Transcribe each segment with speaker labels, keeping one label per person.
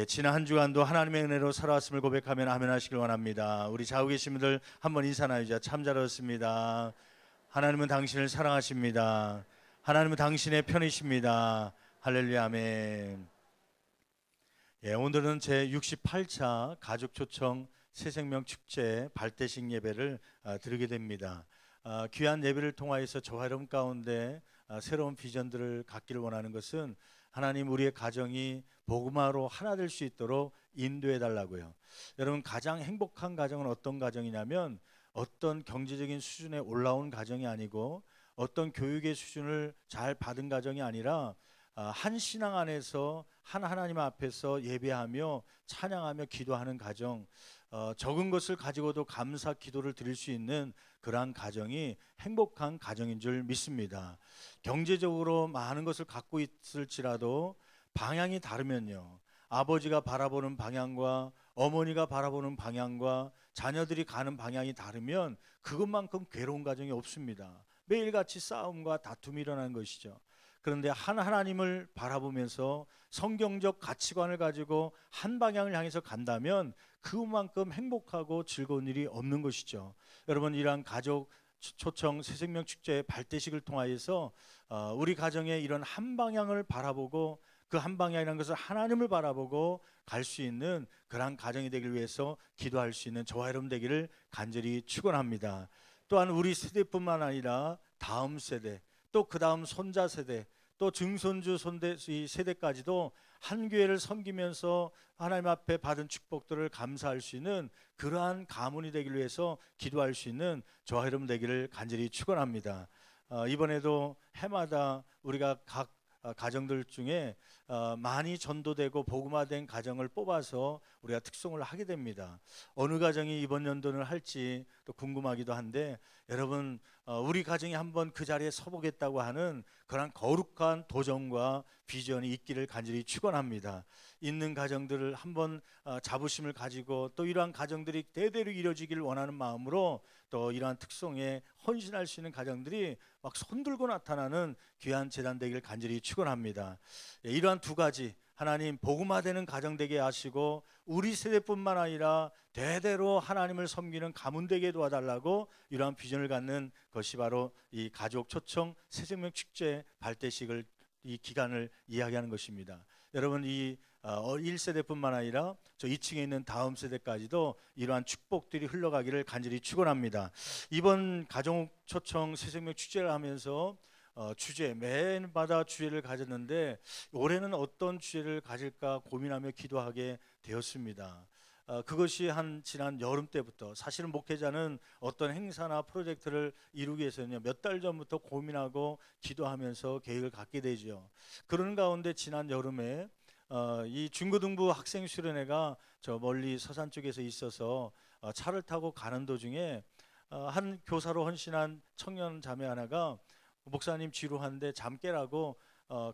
Speaker 1: 지난 한 주간도 하나님의 은혜로 살아왔음을 고백하면 아멘 하시길 원합니다. 우리 좌우 계신 분들 한번 인사 나누자. 참 잘 얻었습니다. 하나님은 당신을 사랑하십니다. 하나님은 당신의 편이십니다. 할렐루야, 아멘. 오늘은 제 68차 가족 초청 새생명 축제 발대식 예배를 드리게 됩니다. 귀한 예배를 통하여서 저와 여러분 가운데 새로운 비전들을 갖기를 원하는 것은 하나님 우리의 가정이 복음화로 하나 될 수 있도록 인도해 달라고요. 여러분, 가장 행복한 가정은 어떤 가정이냐면 어떤 경제적인 수준에 올라온 가정이 아니고 어떤 교육의 수준을 잘 받은 가정이 아니라 한 신앙 안에서 한 하나님 앞에서 예배하며 찬양하며 기도하는 가정, 적은 것을 가지고도 감사 기도를 드릴 수 있는 그러한 가정이 행복한 가정인 줄 믿습니다. 경제적으로 많은 것을 갖고 있을지라도 방향이 다르면요, 아버지가 바라보는 방향과 어머니가 바라보는 방향과 자녀들이 가는 방향이 다르면 그것만큼 괴로운 가정이 없습니다. 매일같이 싸움과 다툼이 일어나는 것이죠. 그런데 한 하나님을 바라보면서 성경적 가치관을 가지고 한 방향을 향해서 간다면 그만큼 행복하고 즐거운 일이 없는 것이죠. 여러분, 이러한 가족 초청 새생명 축제의 발대식을 통하여서 우리 가정에 이런 한 방향을 바라보고 그 한 방향이라는 것을 하나님을 바라보고 갈 수 있는 그러한 가정이 되길 위해서 기도할 수 있는 저와 여러분 되기를 간절히 축원합니다. 또한 우리 세대뿐만 아니라 다음 세대, 또 그 다음 손자 세대, 또 증손주 손대 이 세대까지도 한 교회를 섬기면서 하나님 앞에 받은 축복들을 감사할 수 있는 그러한 가문이 되기 위해서 기도할 수 있는 저와 여러분 되기를 간절히 축원합니다. 이번에도 해마다 우리가 각 가정들 중에 많이 전도되고 복음화된 가정을 뽑아서 우리가 특송을 하게 됩니다. 어느 가정이 이번 연도를 할지 또 궁금하기도 한데, 여러분, 우리 가정이 한번 그 자리에 서보겠다고 하는 그런 거룩한 도전과 비전이 있기를 간절히 축원합니다. 있는 가정들을 한번 자부심을 가지고 또 이러한 가정들이 대대로 이루어지기를 원하는 마음으로 또 이러한 특송에 헌신할 수 있는 가정들이 막 손들고 나타나는 귀한 재단 되기를 간절히 축원합니다. 이러한 두 가지, 하나님 복음화되는 가정 되게 하시고 우리 세대뿐만 아니라 대대로 하나님을 섬기는 가문 되게 도와달라고 이러한 비전을 갖는 것이 바로 이 가족 초청 새생명 축제 발대식을 이 기간을 이야기하는 것입니다. 여러분, 이 1세대뿐만 아니라 저 2층에 있는 다음 세대까지도 이러한 축복들이 흘러가기를 간절히 축원합니다. 이번 가족 초청 새생명 축제를 하면서 주제, 매년마다 주제를 가졌는데 올해는 어떤 주제를 가질까 고민하며 기도하게 되었습니다. 그것이 지난 여름 때부터, 사실은 목회자는 어떤 행사나 프로젝트를 이루기 위해서는요, 몇 달 전부터 고민하고 기도하면서 계획을 갖게 되죠. 그런 가운데 지난 여름에 이 중고등부 학생 수련회가 저 멀리 서산 쪽에서 있어서 차를 타고 가는 도중에 한 교사로 헌신한 청년 자매 하나가 목사님 지루한데 잠 깨라고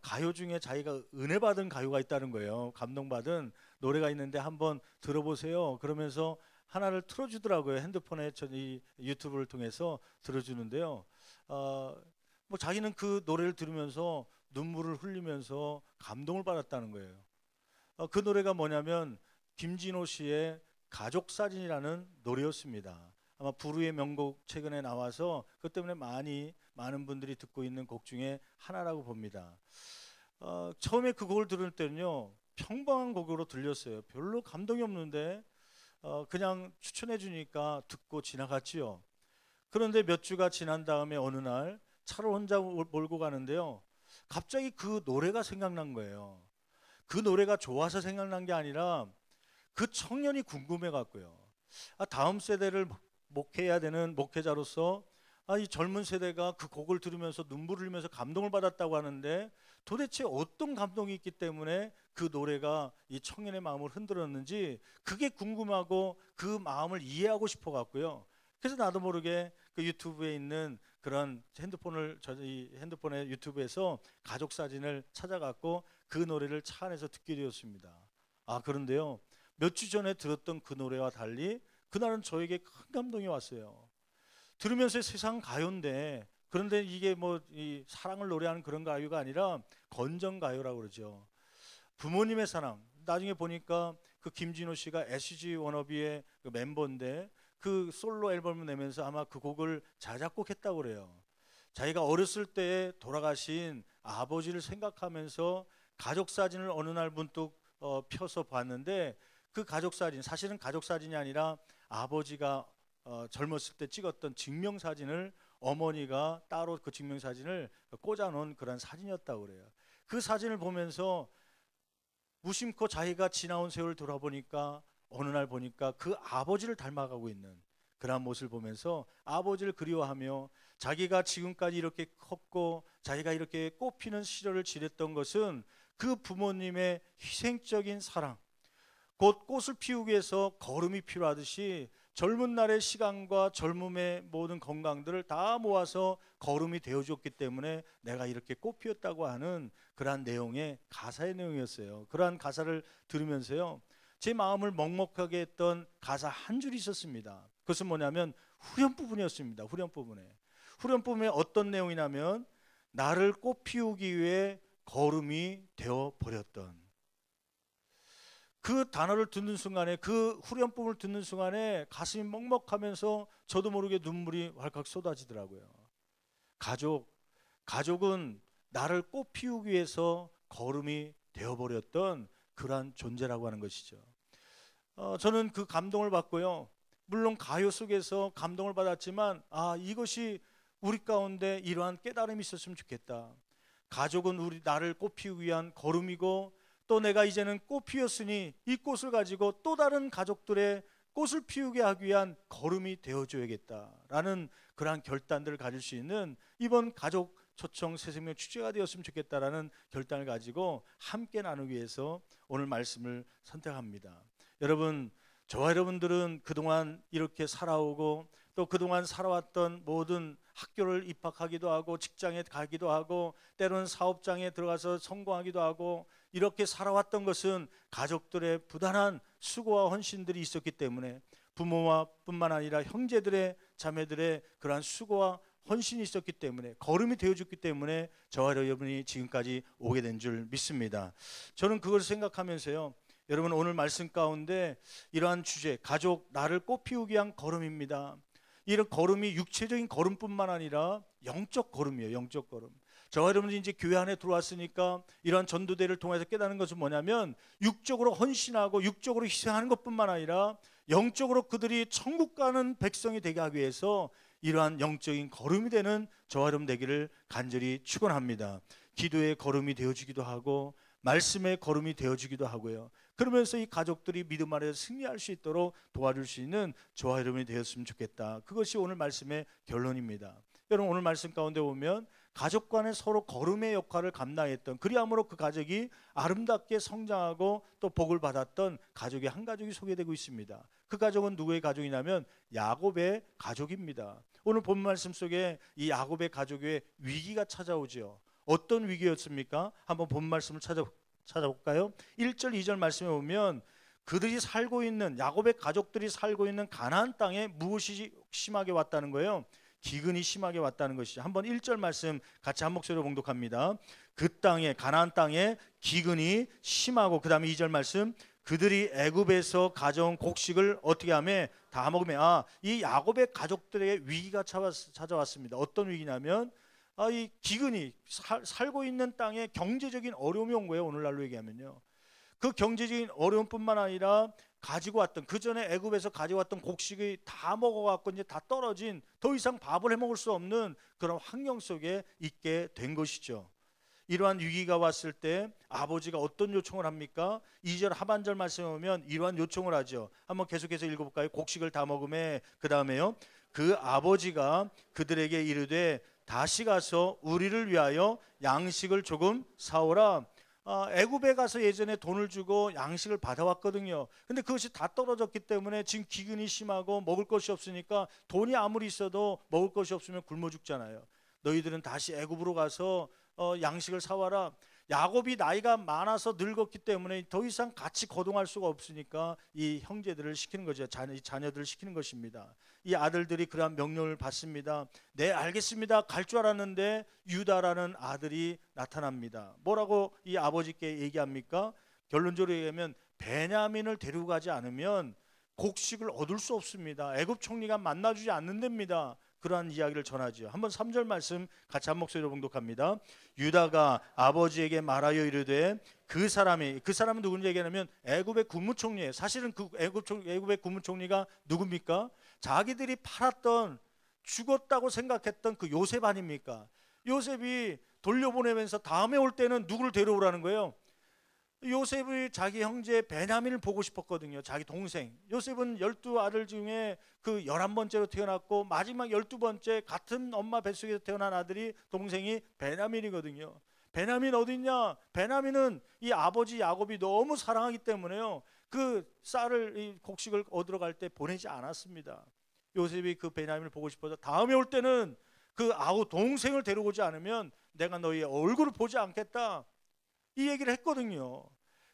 Speaker 1: 가요 중에 자기가 은혜 받은 가요가 있다는 거예요. 감동받은 노래가 있는데 한번 들어보세요. 그러면서 하나를 틀어주더라고요. 핸드폰에 이 유튜브를 통해서 들어주는데요. 뭐 자기는 그 노래를 들으면서 눈물을 흘리면서 감동을 받았다는 거예요. 그 노래가 뭐냐면 김진호 씨의 가족사진이라는 노래였습니다. 아마 부르의 명곡 최근에 나와서 그것 때문에 많은 분들이 듣고 있는 곡 중에 하나라고 봅니다. 처음에 그 곡을 들을 때는요, 평범한 곡으로 들렸어요. 별로 감동이 없는데 그냥 추천해 주니까 듣고 지나갔지요. 그런데 몇 주가 지난 다음에 어느 날 차를 혼자 몰고 가는데요, 갑자기 그 노래가 생각난 거예요. 그 노래가 좋아서 생각난 게 아니라 그 청년이 궁금해 갖고요, 다음 세대를 목회해야 되는 목회자로서 이 젊은 세대가 그 곡을 들으면서 눈물을 흘리면서 감동을 받았다고 하는데 도대체 어떤 감동이 있기 때문에 그 노래가 이 청년의 마음을 흔들었는지 그게 궁금하고 그 마음을 이해하고 싶어 갖고요. 그래서 나도 모르게 그 유튜브에 있는 그런 핸드폰의 유튜브에서 가족 사진을 찾아갖고 그 노래를 차 안에서 듣게 되었습니다. 그런데요, 몇 주 전에 들었던 그 노래와 달리 그날은 저에게 큰 감동이 왔어요. 들으면서 세상 가요인데, 그런데 이게 뭐 이 사랑을 노래하는 그런 가요가 아니라 건전 가요라고 그러죠. 부모님의 사랑, 나중에 보니까 그 김진호 씨가 SG 워너비의 그 멤버인데 그 솔로 앨범을 내면서 아마 그 곡을 자작곡했다고 그래요. 자기가 어렸을 때에 돌아가신 아버지를 생각하면서 가족 사진을 어느 날 문득 펴서 봤는데 그 가족 사진, 사실은 가족 사진이 아니라 아버지가 젊었을 때 찍었던 증명 사진을 어머니가 따로 그 증명 사진을 꽂아 놓은 그런 사진이었다고 그래요. 그 사진을 보면서 무심코 자기가 지나온 세월을 돌아보니까 어느 날 보니까 그 아버지를 닮아가고 있는 그런 모습을 보면서 아버지를 그리워하며 자기가 지금까지 이렇게 컸고 자기가 이렇게 꽃피는 시절을 지냈던 것은 그 부모님의 희생적인 사랑, 곧 꽃을 피우기 위해서 걸음이 필요하듯이 젊은 날의 시간과 젊음의 모든 건강들을 다 모아서 걸음이 되어줬기 때문에 내가 이렇게 꽃 피웠다고 하는 그러한 내용의 가사의 내용이었어요. 그러한 가사를 들으면서요, 제 마음을 먹먹하게 했던 가사 한 줄이 있었습니다. 그것은 뭐냐면 후렴 부분이었습니다. 후렴 부분에 어떤 내용이냐면 나를 꽃 피우기 위해 걸음이 되어 버렸던, 그 단어를 듣는 순간에, 그 후렴 부분을 듣는 순간에 가슴이 먹먹하면서 저도 모르게 눈물이 왈칵 쏟아지더라고요. 가족은 나를 꽃 피우기 위해서 걸음이 되어버렸던 그러한 존재라고 하는 것이죠. 저는 그 감동을 받고요. 물론 가요 속에서 감동을 받았지만 이것이 우리 가운데 이러한 깨달음이 있었으면 좋겠다. 가족은 나를 꽃 피우기 위한 걸음이고 또 내가 이제는 꽃 피웠으니 이 꽃을 가지고 또 다른 가족들의 꽃을 피우게 하기 위한 걸음이 되어줘야겠다라는 그러한 결단들을 가질 수 있는 이번 가족 초청 새생명 축제가 되었으면 좋겠다라는 결단을 가지고 함께 나누기 위해서 오늘 말씀을 선택합니다. 여러분, 저와 여러분들은 그동안 이렇게 살아오고 또 그동안 살아왔던 모든 학교를 입학하기도 하고 직장에 가기도 하고 때로는 사업장에 들어가서 성공하기도 하고 이렇게 살아왔던 것은 가족들의 부단한 수고와 헌신들이 있었기 때문에, 부모와 뿐만 아니라 형제들의 자매들의 그러한 수고와 헌신이 있었기 때문에, 걸음이 되어줬기 때문에 저와 여러분이 지금까지 오게 된 줄 믿습니다. 저는 그걸 생각하면서요, 여러분 오늘 말씀 가운데 이러한 주제, 가족 나를 꽃 피우기 위한 걸음입니다. 이런 걸음이 육체적인 걸음뿐만 아니라 영적 걸음이에요. 영적 걸음. 저와 여러분이 이제 교회 안에 들어왔으니까 이러한 전도대를 통해서 깨닫는 것은 뭐냐면 육적으로 헌신하고 육적으로 희생하는 것뿐만 아니라 영적으로 그들이 천국 가는 백성이 되게 하기 위해서 이러한 영적인 걸음이 되는 저와 여러분 되기를 간절히 축원합니다. 기도의 걸음이 되어주기도 하고 말씀의 걸음이 되어주기도 하고요. 그러면서 이 가족들이 믿음 안에서 승리할 수 있도록 도와줄 수 있는 저와 여러분이 되었으면 좋겠다. 그것이 오늘 말씀의 결론입니다. 여러분 오늘 말씀 가운데 보면 가족 간에 서로 걸음의 역할을 감당했던, 그리함으로 그 가족이 아름답게 성장하고 또 복을 받았던 가족의 한 가족이 소개되고 있습니다. 그 가족은 누구의 가족이냐면 야곱의 가족입니다. 오늘 본 말씀 속에 이 야곱의 가족의 위기가 찾아오죠. 어떤 위기였습니까? 한번 본 말씀을 찾아볼까요? 1절 2절 말씀에 보면 그들이 살고 있는, 야곱의 가족들이 살고 있는 가나안 땅에 무엇이 심하게 왔다는 거예요? 기근이 심하게 왔다는 것이죠. 한번 1절 말씀 같이 한 목소리로 봉독합니다. 그 땅에, 가나안 땅에 기근이 심하고, 그 다음에 2절 말씀, 그들이 애굽에서 가져온 곡식을 어떻게 하며 다 먹으며, 이 야곱의 가족들에게 위기가 찾아왔습니다. 어떤 위기냐면 이 기근이, 살고 있는 땅에 경제적인 어려움이 온 거예요. 오늘날로 얘기하면요. 그 경제적인 어려움뿐만 아니라 가지고 왔던, 그 전에 애굽에서 가져왔던 곡식이 다 먹어갖고 이제 다 떨어진, 더 이상 밥을 해 먹을 수 없는 그런 환경 속에 있게 된 것이죠. 이러한 위기가 왔을 때 아버지가 어떤 요청을 합니까? 2절 하반절 말씀에 보면 이러한 요청을 하죠. 한번 계속해서 읽어볼까요? 곡식을 다 먹음에, 그 다음에요, 그 아버지가 그들에게 이르되 다시 가서 우리를 위하여 양식을 조금 사오라. 애굽에 가서 예전에 돈을 주고 양식을 받아왔거든요. 근데 그것이 다 떨어졌기 때문에 지금 기근이 심하고 먹을 것이 없으니까, 돈이 아무리 있어도 먹을 것이 없으면 굶어 죽잖아요. 너희들은 다시 애굽으로 가서 양식을 사와라. 야곱이 나이가 많아서 늙었기 때문에 더 이상 같이 거동할 수가 없으니까 이 형제들을 시키는 거죠. 자녀들을 시키는 것입니다. 이 아들들이 그러한 명령을 받습니다. 네, 알겠습니다. 갈 줄 알았는데 유다라는 아들이 나타납니다. 뭐라고 이 아버지께 얘기합니까? 결론적으로 얘기하면 베냐민을 데리고 가지 않으면 곡식을 얻을 수 없습니다. 애굽 총리가 만나주지 않는답니다. 그러한 이야기를 전하지요. 한번 3절 말씀 같이 한 목소리로 봉독합니다. 유다가 아버지에게 말하여 이르되 그 사람은 누군지 얘기하면 애굽의 국무총리예요. 사실은 그 애굽의 국무총리가 누굽니까? 자기들이 팔았던, 죽었다고 생각했던 그 요셉 아닙니까? 요셉이 돌려보내면서 다음에 올 때는 누구를 데려오라는 거예요? 요셉이 자기 형제 베냐민을 보고 싶었거든요. 자기 동생. 요셉은 12 아들 중에 그 11번째로 태어났고 마지막 12번째 같은 엄마 뱃속에서 태어난 아들이 동생이 베냐민이거든요. 베냐민 어디 있냐? 베냐민은 이 아버지 야곱이 너무 사랑하기 때문에요. 그 쌀을, 이 곡식을 얻으러 갈 때 보내지 않았습니다. 요셉이 그 베냐민을 보고 싶어서 다음에 올 때는 그 아우 동생을 데려오지 않으면 내가 너희의 얼굴을 보지 않겠다, 이 얘기를 했거든요.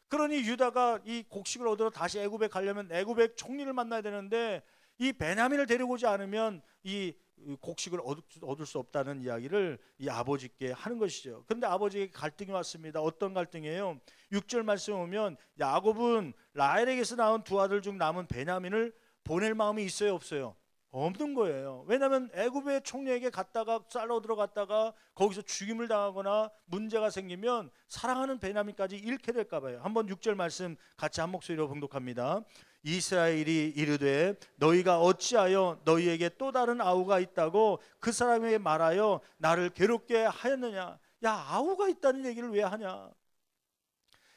Speaker 1: 그러니 유다가 이 곡식을 얻으러 다시 애굽에 가려면 애굽의 총리를 만나야 되는데 이 베냐민을 데려오지 않으면 이 곡식을 얻을 수 없다는 이야기를 이 아버지께 하는 것이죠. 그런데 아버지에게 갈등이 왔습니다. 어떤 갈등이에요? 6절 말씀 보면 야곱은 라헬에게서 낳은 2 아들 중 남은 베냐민을 보낼 마음이 있어요, 없어요? 없는 거예요. 왜냐하면 애굽의 총리에게 갔다가 쌀 얻으러 갔다가 거기서 죽임을 당하거나 문제가 생기면 사랑하는 베냐민까지 잃게 될까 봐요. 한번 6절 말씀 같이 한 목소리로 봉독합니다. 이스라엘이 이르되 너희가 어찌하여 너희에게 또 다른 아우가 있다고 그 사람에게 말하여 나를 괴롭게 하였느냐. 야, 아우가 있다는 얘기를 왜 하냐.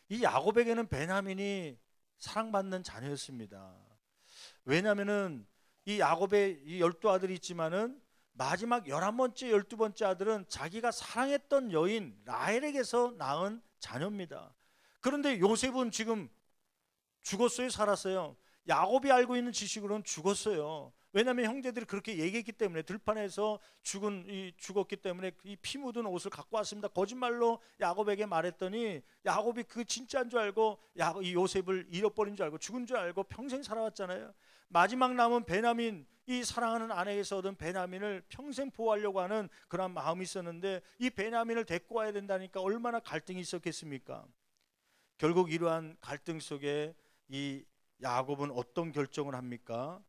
Speaker 1: 이 야곱에게는 베냐민이 사랑받는 자녀였습니다. 왜냐하면은 이 야곱의 이 12 아들이 있지만은 마지막 11번째 12번째 아들은 자기가 사랑했던 여인 라헬에게서 낳은 자녀입니다. 그런데 요셉은 지금 죽었어요, 살았어요? 야곱이 알고 있는 지식으로는 죽었어요. 왜냐하면 형제들이 그렇게 얘기했기 때문에, 들판에서 죽었기 때문에 이 피 묻은 옷을 갖고 왔습니다. 거짓말로 야곱에게 말했더니 야곱이 그 진짜인 줄 알고 이 요셉을 잃어버린 줄 알고 죽은 줄 알고 평생 살아왔잖아요. 마지막 남은 베냐민, 이 사랑하는 아내에게서 얻은 베냐민을 평생 보호하려고 하는 그런 마음이 있었는데 이 베냐민을 데리고 와야 된다니까 얼마나 갈등이 있었겠습니까? 결국 이러한 갈등 속에 이 야곱은 어떤 결정을 합니까?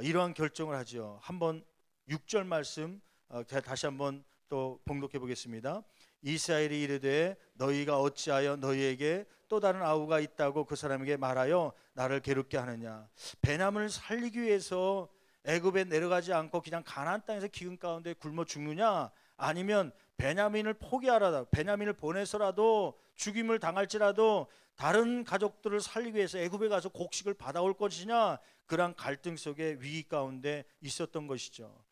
Speaker 1: 이러한 결정을 하죠. 한번 6절 말씀 제가 다시 한번 또 봉독해 보겠습니다. 이스라엘이 이르되 너희가 어찌하여 너희에게 또 다른 아우가 있다고 그 사람에게 말하여 나를 괴롭게 하느냐. 베냐민을 살리기 위해서 애굽에 내려가지 않고 그냥 가나안 땅에서 기근 가운데 굶어 죽느냐, 아니면 베냐민을 포기하라, 베냐민을 보내서라도 죽임을 당할지라도 다른 가족들을 살리기 위해서 애굽에 가서 곡식을 받아올 것이냐, 그런 갈등 속에 위기 가운데 있었던 것이죠.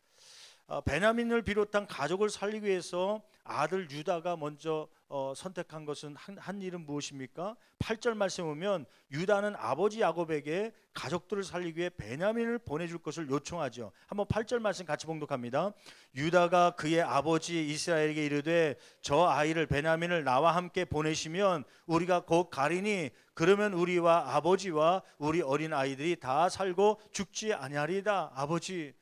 Speaker 1: 베냐민을 비롯한 가족을 살리기 위해서 아들 유다가 먼저 선택한 것은 한 일은 무엇입니까? 8절 말씀 보면 유다는 아버지 야곱에게 가족들을 살리기 위해 베냐민을 보내줄 것을 요청하죠. 한번 8절 말씀 같이 봉독합니다. 유다가 그의 아버지 이스라엘에게 이르되 저 아이를 베냐민을 나와 함께 보내시면 우리가 곧 가리니 그러면 우리와 아버지와 우리 어린 아이들이 다 살고 죽지 아니하리이다. 아버지,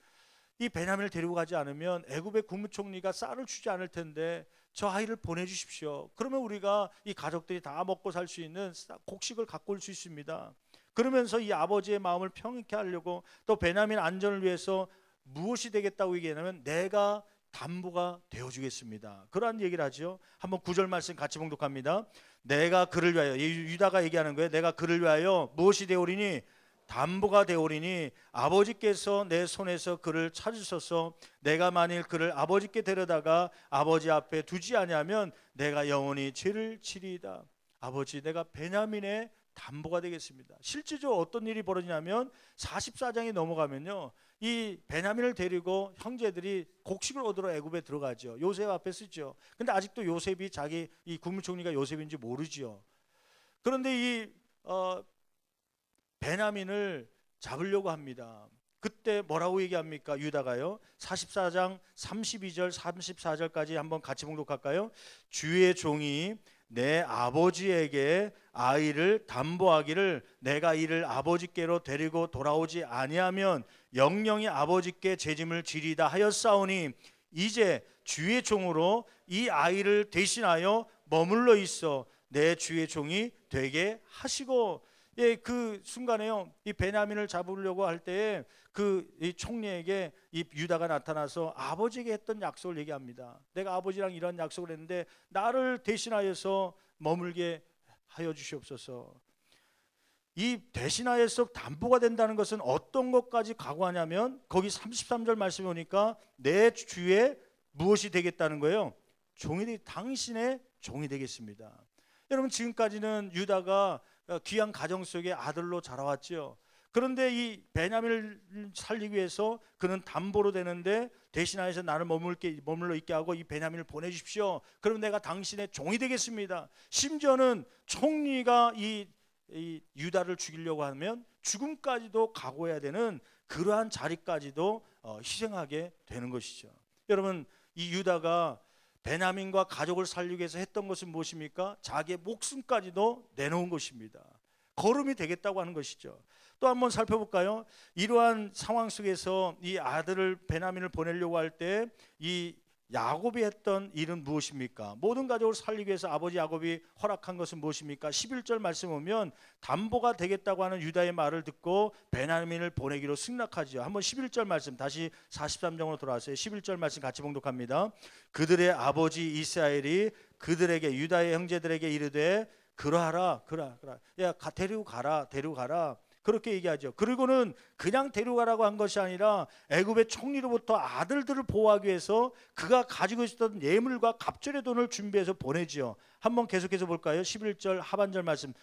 Speaker 1: 이 베냐민을 데리고 가지 않으면 애굽의 국무총리가 쌀을 주지 않을 텐데 저 아이를 보내주십시오. 그러면 우리가 이 가족들이 다 먹고 살 수 있는 곡식을 갖고 올 수 있습니다. 그러면서 이 아버지의 마음을 평안케 하려고, 또 베냐민 안전을 위해서 무엇이 되겠다고 얘기하냐면 내가 담보가 되어주겠습니다. 그러한 얘기를 하죠. 한번 9절 말씀 같이 봉독합니다. 내가 그를 위하여, 유다가 얘기하는 거예요. 내가 그를 위하여 무엇이 되오리니? 담보가 되오리니 아버지께서 내 손에서 그를 찾으셔서 내가 만일 그를 아버지께 데려다가 아버지 앞에 두지 아니하면 내가 영원히 죄를 지리이다. 아버지, 내가 베냐민의 담보가 되겠습니다. 실제적으로 어떤 일이 벌어지냐면 44장이 넘어가면요, 이 베냐민을 데리고 형제들이 곡식을 얻으러 애굽에 들어가죠. 요셉 앞에 쓰죠. 근데 아직도 요셉이 자기 이 국무총리가 요셉인지 모르죠. 그런데 이 베냐민을 잡으려고 합니다. 그때 뭐라고 얘기합니까? 유다가요. 44장 32절 34절까지 한번 같이 봉독할까요? 주의 종이 내 아버지에게 아이를 담보하기를 내가 이를 아버지께로 데리고 돌아오지 아니하면 영영이 아버지께 죄짐을 지리다 하였사오니 이제 주의 종으로 이 아이를 대신하여 머물러 있어 내 주의 종이 되게 하시고. 예, 그 순간에요, 이 베냐민을 잡으려고 할 때에 이 총리에게 이 유다가 나타나서 아버지에게 했던 약속을 얘기합니다. 내가 아버지랑 이런 약속을 했는데 나를 대신하여서 머물게 하여 주시옵소서. 이 대신하여서 담보가 된다는 것은 어떤 것까지 각오하냐면, 거기 33절 말씀에 보니까 내 주에 무엇이 되겠다는 거예요? 당신의 종이 되겠습니다. 여러분, 지금까지는 유다가 귀한 가정 속에 아들로 자라왔죠. 그런데 이 베냐민을 살리기 위해서 그는 담보로 되는데, 대신하여서 나를 머물러 있게 하고 이 베냐민을 보내주십시오. 그럼 내가 당신의 종이 되겠습니다. 심지어는 총리가 이 유다를 죽이려고 하면 죽음까지도 각오해야 되는 그러한 자리까지도 희생하게 되는 것이죠. 여러분, 이 유다가 베냐민과 가족을 살리기 위해서 했던 것은 무엇입니까? 자기의 목숨까지도 내놓은 것입니다. 거름이 되겠다고 하는 것이죠. 또 한번 살펴볼까요? 이러한 상황 속에서 이 아들을 베냐민을 보내려고 할 때 이 야곱이 했던 일은 무엇입니까? 모든 가족을 살리기 위해서 아버지 야곱이 허락한 것은 무엇입니까? 11절 말씀 보면 담보가 되겠다고 하는 유다의 말을 듣고 베냐민을 보내기로 승낙하죠. 한번 11절 말씀 다시 43장으로 돌아왔어요. 11절 말씀 같이 봉독합니다. 그들의 아버지 이스라엘이 그들에게, 유다의 형제들에게 이르되 그러하라. 야, 데리고 가라. 그렇게 얘기하죠. 그리고는 그냥 데려가라고 한 것이 아니라 애굽의 총리로부터 아들들을 보호하기 위해서 그가 가지고 있었던 예물과 갑절의 돈을 준비해서 보내지요. 한번 계속해서 볼까요? 11절 하반절 말씀.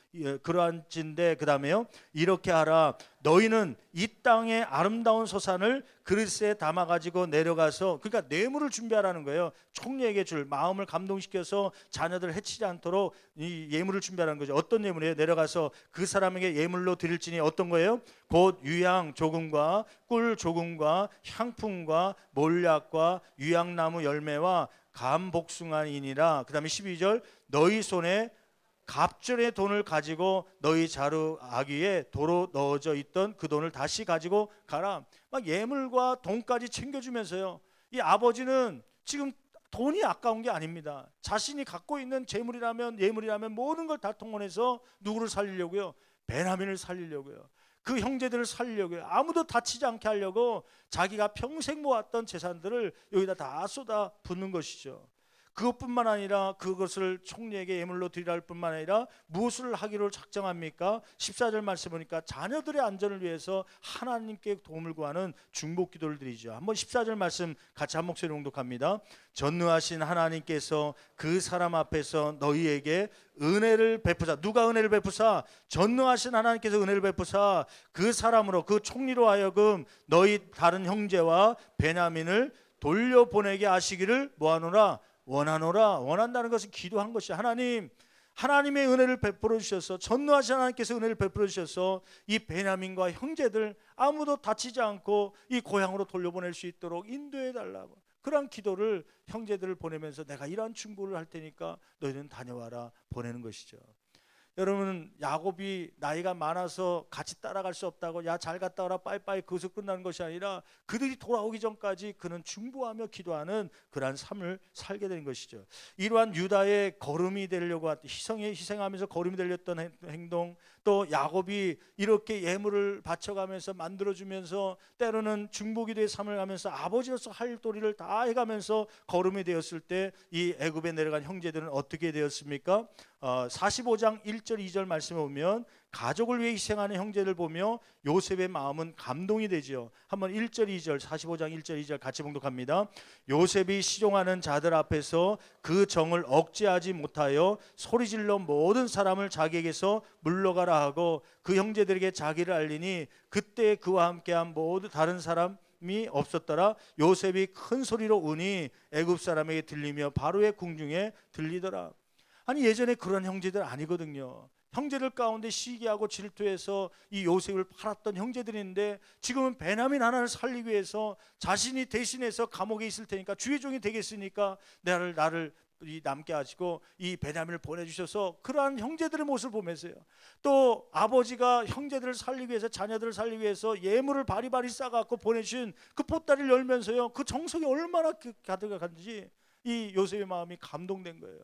Speaker 1: 그러한진데 그 다음에요, 이렇게 하라. 너희는 이 땅의 아름다운 소산을 그릇에 담아 가지고 내려가서, 그러니까 뇌물을 준비하라는 거예요. 총리에게 줄, 마음을 감동시켜서 자녀들을 해치지 않도록 이 예물을 준비하라는 거죠. 어떤 예물이에요? 내려가서 그 사람에게 예물로 드릴지니 어떤 거예요? 곧 유향 조금과 꿀 조금과 향품과 몰약과 유향나무 열매와 감복숭아이니라. 그 다음에 12절, 너희 손에 갑절의 돈을 가지고 너희 자루 아귀에 도로 넣어져 있던 그 돈을 다시 가지고 가라. 막 예물과 돈까지 챙겨주면서요, 이 아버지는 지금 돈이 아까운 게 아닙니다. 자신이 갖고 있는 재물이라면 예물이라면 모든 걸 다 통원해서 누구를 살리려고요? 베냐민을 살리려고요. 그 형제들을 살리려고요. 아무도 다치지 않게 하려고 자기가 평생 모았던 재산들을 여기다 다 쏟아 붓는 것이죠. 그것뿐만 아니라 그것을 총리에게 예물로 드리라 할 뿐만 아니라 무엇을 하기로 작정합니까? 14절 말씀 보니까 자녀들의 안전을 위해서 하나님께 도움을 구하는 중복 기도를 드리죠. 한번 14절 말씀 같이 한 목소리 봉독합니다. 전능하신 하나님께서 그 사람 앞에서 너희에게 은혜를 베푸사. 누가 은혜를 베푸사? 전능하신 하나님께서 은혜를 베푸사 그 사람으로, 그 총리로 하여금 너희 다른 형제와 베냐민을 돌려보내게 하시기를 뭐하노라? 원한다는 것은 기도한 것이, 하나님의 은혜를 베풀어 주셔서, 전능하신 하나님께서 은혜를 베풀어 주셔서 이 베냐민과 형제들 아무도 다치지 않고 이 고향으로 돌려보낼 수 있도록 인도해 달라고, 그런 기도를 형제들을 보내면서 내가 이러한 충고를 할 테니까 너희는 다녀와라 보내는 것이죠. 여러분, 야곱이 나이가 많아서 같이 따라갈 수 없다고 야 잘 갔다 와라 빠이빠이 거기서 끝나는 것이 아니라 그들이 돌아오기 전까지 그는 중보하며 기도하는 그러한 삶을 살게 된 것이죠. 이러한 유다의 걸음이 되려고 희생하면서 걸음이 되렸던 행동, 또 야곱이 이렇게 예물을 바쳐가면서 만들어주면서 때로는 중보기도의 삶을 가면서 아버지로서 할 도리를 다 해가면서 걸음이 되었을 때 이 애굽에 내려간 형제들은 어떻게 되었습니까? 45장 1절 2절 말씀에 보면 가족을 위해 희생하는 형제를 보며 요셉의 마음은 감동이 되지요. 한번 1절 2절 45장 1절 2절 같이 봉독합니다. 요셉이 시종하는 자들 앞에서 그 정을 억제하지 못하여 소리질러 모든 사람을 자기에게서 물러가라 하고 그 형제들에게 자기를 알리니 그때 그와 함께한 모두 다른 사람이 없었더라. 요셉이 큰 소리로 우니 애굽 사람에게 들리며 바로의 궁중에 들리더라. 아니, 예전에 그런 형제들 아니거든요. 형제들 가운데 시기하고 질투해서 이 요셉을 팔았던 형제들인데 지금은 베냐민 하나를 살리기 위해서 자신이 대신해서 감옥에 있을 테니까 주의 종이 되겠으니까 나를 남게 하시고 이 베냐민을 보내주셔서 그러한 형제들의 모습을 보면서요, 또 아버지가 형제들을 살리기 위해서, 자녀들을 살리기 위해서 예물을 바리바리 싸갖고 보내주신 그 보따리를 열면서요, 그 정성이 얼마나 가득한지 이 요셉의 마음이 감동된 거예요.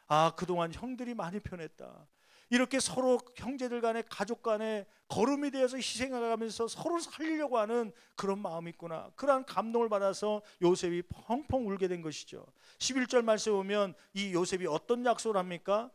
Speaker 1: 아, 그동안 형들이 많이 편했다. 이렇게 서로 형제들 간에 가족 간에 거름이 되어서 희생해가면서 서로 살리려고 하는 그런 마음이 있구나. 그러한 감동을 받아서 요셉이 펑펑 울게 된 것이죠. 11절 말씀에 보면 이 요셉이 어떤 약속을 합니까?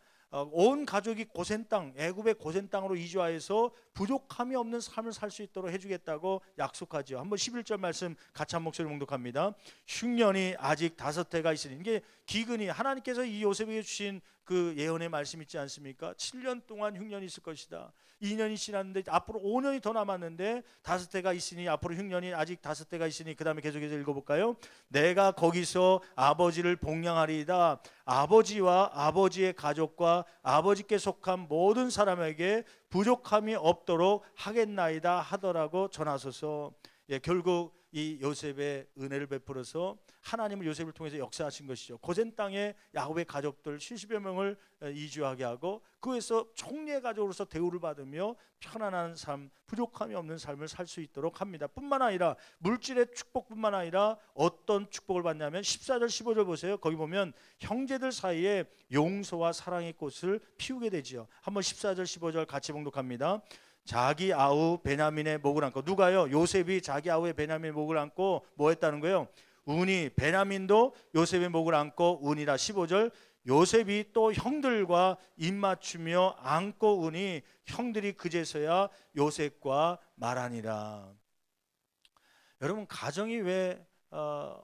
Speaker 1: 온 가족이 고센 땅, 애굽의 고센 땅으로 이주하여서 부족함이 없는 삶을 살 수 있도록 해주겠다고 약속하죠. 한번 11절 말씀 같이 한 목소리 봉독합니다. 흉년이 아직 5해가 있으니, 이게 기근이, 하나님께서 이 요셉에게 주신 그 예언의 말씀 있지 않습니까? 7년 동안 흉년이 있을 것이다. 2년이 지났는데 앞으로 5년이 더 남았는데 5해가 있으니, 앞으로 흉년이 아직 5해가 있으니, 그 다음에 계속해서 읽어볼까요? 내가 거기서 아버지를 복양하리이다. 아버지와 아버지의 가족과 아버지께 속한 모든 사람에게 부족함이 없도록 하겠나이다 하더라고 전하소서. 예, 결국 이 요셉의 은혜를 베풀어서 하나님을 요셉을 통해서 역사하신 것이죠. 고센 땅에 야곱의 가족들 70여 명을 이주하게 하고 그에서 총리의 가족으로서 대우를 받으며 편안한 삶, 부족함이 없는 삶을 살 수 있도록 합니다. 뿐만 아니라 물질의 축복뿐만 아니라 어떤 축복을 받냐면 14절 15절 보세요. 거기 보면 형제들 사이에 용서와 사랑의 꽃을 피우게 되지요. 한번 14절 15절 같이 봉독합니다. 자기 아우 베냐민의 목을 안고, 누가요? 요셉이 자기 아우의 베냐민의 목을 안고 뭐 했다는 거예요? 운이, 베냐민도 요셉의 목을 안고 운이라. 15절 요셉이 또 형들과 입맞추며 안고 우니 형들이 그제서야 요셉과 말하니라. 여러분, 가정이 왜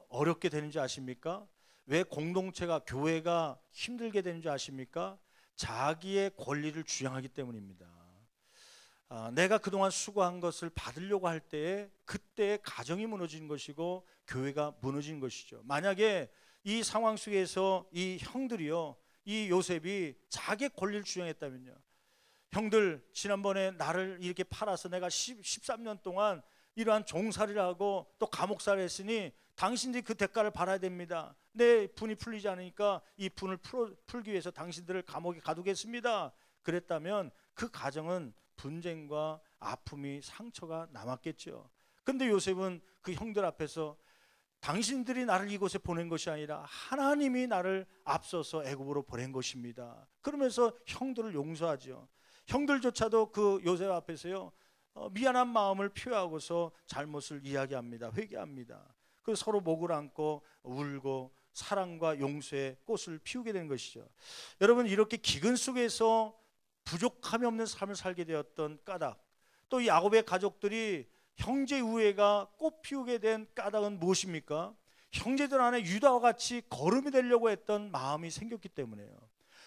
Speaker 1: 어렵게 되는지 아십니까? 왜 공동체가, 교회가 힘들게 되는지 아십니까? 자기의 권리를 주장하기 때문입니다. 내가 그동안 수고한 것을 받으려고 할 때에 그때 가정이 무너진 것이고 교회가 무너진 것이죠. 만약에 이 상황 속에서 이 형들이요, 이 요셉이 자기의 권리를 주장했다면요, 형들 지난번에 나를 이렇게 팔아서 내가 13년 동안 이러한 종살이를 하고 또 감옥살이를 했으니 당신들이 그 대가를 받아야 됩니다. 내 분이 풀리지 않으니까 이 분을 풀기 위해서 당신들을 감옥에 가두겠습니다. 그랬다면 그 가정은 분쟁과 아픔이, 상처가 남았겠죠. 근데 요셉은 그 형들 앞에서 당신들이 나를 이곳에 보낸 것이 아니라 하나님이 나를 앞서서 애굽으로 보낸 것입니다. 그러면서 형들을 용서하죠. 형들조차도 그 요셉 앞에서요, 미안한 마음을 표하고서 잘못을 이야기합니다. 회개합니다. 그 서로 목을 안고 울고 사랑과 용서의 꽃을 피우게 된 것이죠. 여러분, 이렇게 기근 속에서 부족함이 없는 삶을 살게 되었던 까닭, 또 야곱의 가족들이 형제 우애가 꽃 피우게 된 까닭은 무엇입니까? 형제들 안에 유다와 같이 거름이 되려고 했던 마음이 생겼기 때문에요.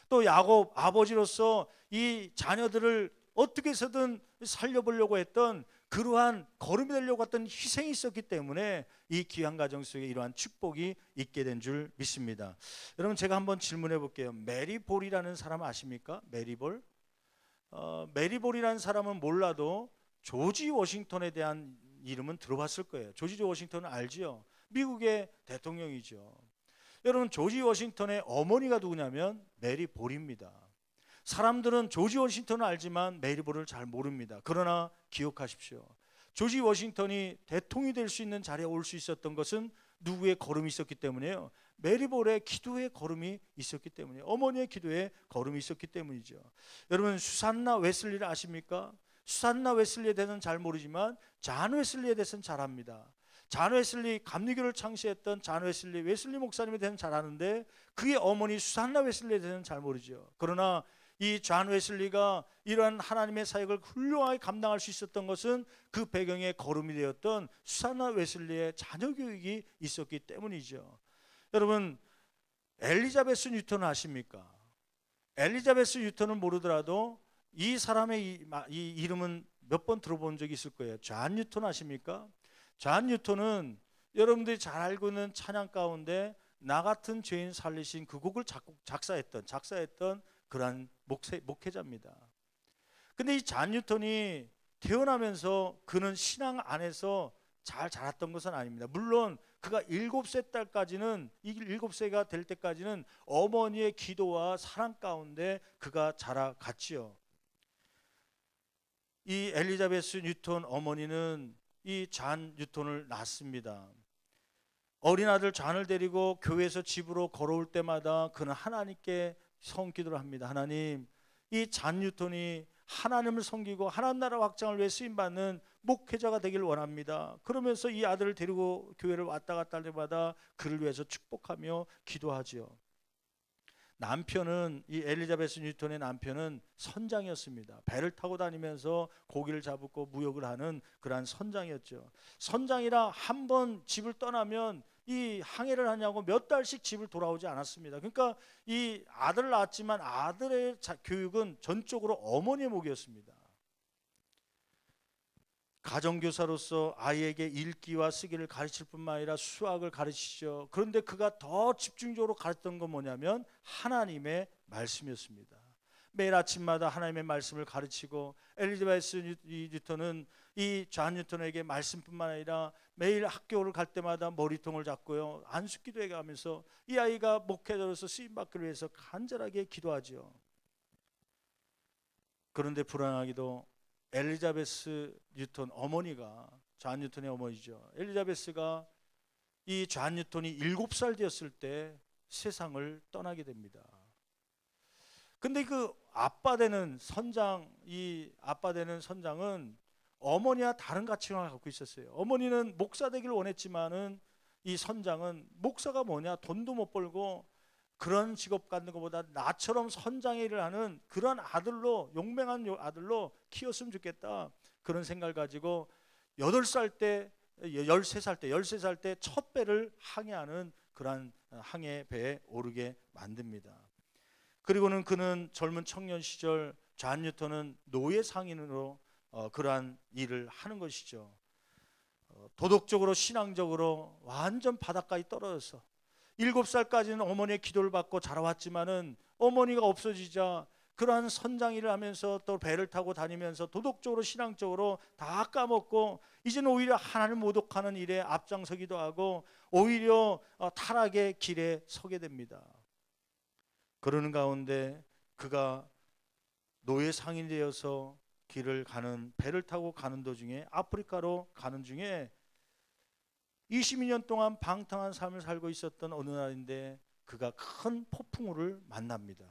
Speaker 1: 또 야곱 아버지로서 이 자녀들을 어떻게 해서든 살려보려고 했던 그러한 거름이 되려고 했던 희생이 있었기 때문에 이 귀한 가정 속에 이러한 축복이 있게 된 줄 믿습니다. 여러분, 제가 한번 질문해 볼게요. 메리볼이라는 사람 아십니까? 메리볼? 메리볼이라는 사람은 몰라도 조지 워싱턴에 대한 이름은 들어봤을 거예요. 조지 워싱턴은 알지요? 미국의 대통령이죠. 여러분, 조지 워싱턴의 어머니가 누구냐면 메리볼입니다. 사람들은 조지 워싱턴을 알지만 메리볼을 잘 모릅니다. 그러나 기억하십시오. 조지 워싱턴이 대통령이 될 수 있는 자리에 올 수 있었던 것은 누구의 걸음이 있었기 때문에요. 메리볼의 기도의 걸음이 있었기 때문이에요. 어머니의 기도의 걸음이 있었기 때문이죠. 여러분, 수산나 웨슬리를 아십니까? 수산나 웨슬리에 대해서는 잘 모르지만 잔 웨슬리에 대해서는 잘 압니다. 잔 웨슬리, 감리교를 창시했던 잔 웨슬리, 웨슬리 목사님에 대해서는 잘 아는데 그의 어머니 수산나 웨슬리에 대해서는 잘 모르죠. 그러나 이 잔 웨슬리가 이러한 하나님의 사역을 훌륭하게 감당할 수 있었던 것은 그 배경에 거름이 되었던 수산나 웨슬리의 자녀 교육이 있었기 때문이죠. 여러분, 엘리자베스 뉴턴을 아십니까? 엘리자베스 뉴턴을 모르더라도 이 사람의 이 이름은 몇 번 들어본 적이 있을 거예요. 존 뉴턴 아십니까? 존 뉴턴은 여러분들이 잘 알고 있는 찬양 가운데 나 같은 죄인 살리신 그 곡을 작사했던 그러한 목회자입니다. 근데 이 존 뉴턴이 태어나면서 그는 신앙 안에서 잘 자랐던 것은 아닙니다. 물론 그가 7세가 될 때까지는 어머니의 기도와 사랑 가운데 그가 자라갔지요. 이 엘리자베스 뉴턴 어머니는 이 존 뉴턴을 낳습니다. 어린 아들 존을 데리고 교회에서 집으로 걸어올 때마다 그는 하나님께 성기도를 합니다. 하나님, 이 잔 뉴턴이 하나님을 섬기고 하나님 나라 확장을 위해 쓰임받는 목회자가 되길 원합니다. 그러면서 이 아들을 데리고 교회를 왔다 갔다 할 때마다 그를 위해서 축복하며 기도하지요. 남편은, 이 엘리자베스 뉴턴의 남편은 선장이었습니다. 배를 타고 다니면서 고기를 잡고 무역을 하는 그러한 선장이었죠. 선장이라 한 번 집을 떠나면 이 항해를 하냐고 몇 달씩 집을 돌아오지 않았습니다. 그러니까 이 아들을 낳았지만 아들의 교육은 전적으로 어머니의 몫이었습니다. 가정교사로서 아이에게 읽기와 쓰기를 가르칠 뿐만 아니라 수학을 가르치죠. 그런데 그가 더 집중적으로 가르쳤던 건 뭐냐면 하나님의 말씀이었습니다. 매일 아침마다 하나님의 말씀을 가르치고, 엘리자베스 뉴턴은 이 존 뉴턴에게 말씀뿐만 아니라 매일 학교를 갈 때마다 머리통을 잡고요, 안수기도회 가면서 이 아이가 목회자로서 쓰임받기를 위해서 간절하게 기도하죠. 그런데 불안하기도 엘리자베스 뉴턴 어머니가, 존 뉴턴의 어머니죠, 엘리자베스가 이 존 뉴턴이 7살 되었을 때 세상을 떠나게 됩니다. 근데 그 아빠 되는 선장, 이 아빠 되는 선장은 어머니와 다른 가치관을 갖고 있었어요. 어머니는 목사 되기를 원했지만은 이 선장은 목사가 뭐냐, 돈도 못 벌고 그런 직업 갖는 것보다 나처럼 선장의 일을 하는 그런 아들로, 용맹한 아들로 키웠으면 좋겠다, 그런 생각을 가지고 8살 때, 13살 때 첫 배를 항해하는 그러한 항해 배에 오르게 만듭니다. 그리고는 그는 젊은 청년 시절 존 뉴턴은 노예 상인으로 그러한 일을 하는 것이죠. 도덕적으로 신앙적으로 완전 바닥까지 떨어져서 7살까지는 어머니의 기도를 받고 자라왔지만은 어머니가 없어지자 그러한 선장 일을 하면서 또 배를 타고 다니면서 도덕적으로 신앙적으로 다 까먹고 이제는 오히려 하나님을 모독하는 일에 앞장서기도 하고 오히려 타락의 길에 서게 됩니다. 그러는 가운데 그가 노예 상인이 되어서 길을 가는, 배를 타고 가는 도중에, 아프리카로 가는 중에 22년 동안 방탕한 삶을 살고 있었던 어느 날인데 그가 큰 폭풍우를 만납니다.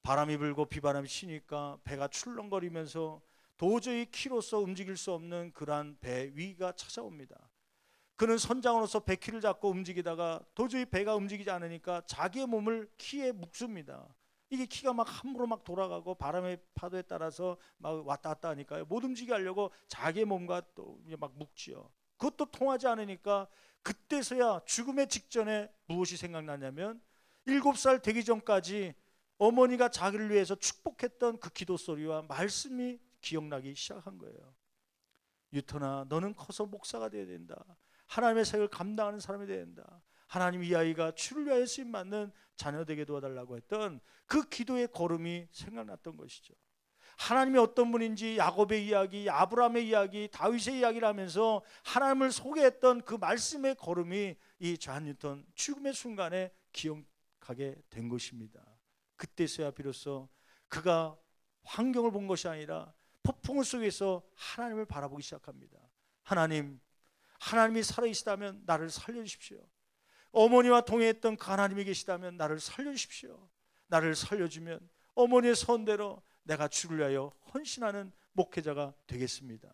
Speaker 1: 바람이 불고 비바람이 치니까 배가 출렁거리면서 도저히 키로서 움직일 수 없는 그러한 배 위기가 찾아옵니다. 그는 선장으로서 배키를 잡고 움직이다가 도저히 배가 움직이지 않으니까 자기의 몸을 키에 묶습니다. 이게 키가 막 함부로 막 돌아가고 바람의 파도에 따라서 막 왔다 갔다 하니까요, 못 움직이게 하려고 자기의 몸과 또 막 묶지요. 그것도 통하지 않으니까 그때서야 죽음의 직전에 무엇이 생각나냐면 7살 되기 전까지 어머니가 자기를 위해서 축복했던 그 기도 소리와 말씀이 기억나기 시작한 거예요. 뉴턴아, 너는 커서 목사가 되어야 된다. 하나님의 사역을 감당하는 사람이 되어야 된다. 하나님, 이 아이가 주를 위하여 쓰임받는 자녀 되게 도와달라고 했던 그 기도의 걸음이 생각났던 것이죠. 하나님이 어떤 분인지 야곱의 이야기, 아브라함의 이야기, 다윗의 이야기를 하면서 하나님을 소개했던 그 말씀의 걸음이 이 존 뉴턴 죽음의 순간에 기억하게 된 것입니다. 그때서야 비로소 그가 환경을 본 것이 아니라 폭풍 속에서 하나님을 바라보기 시작합니다. 하나님, 하나님이 살아계시다면 나를 살려주십시오. 어머니와 동행했던 그 하나님이 계시다면 나를 살려주십시오. 나를 살려주면 어머니의 선대로 내가 주를 위하여 헌신하는 목회자가 되겠습니다.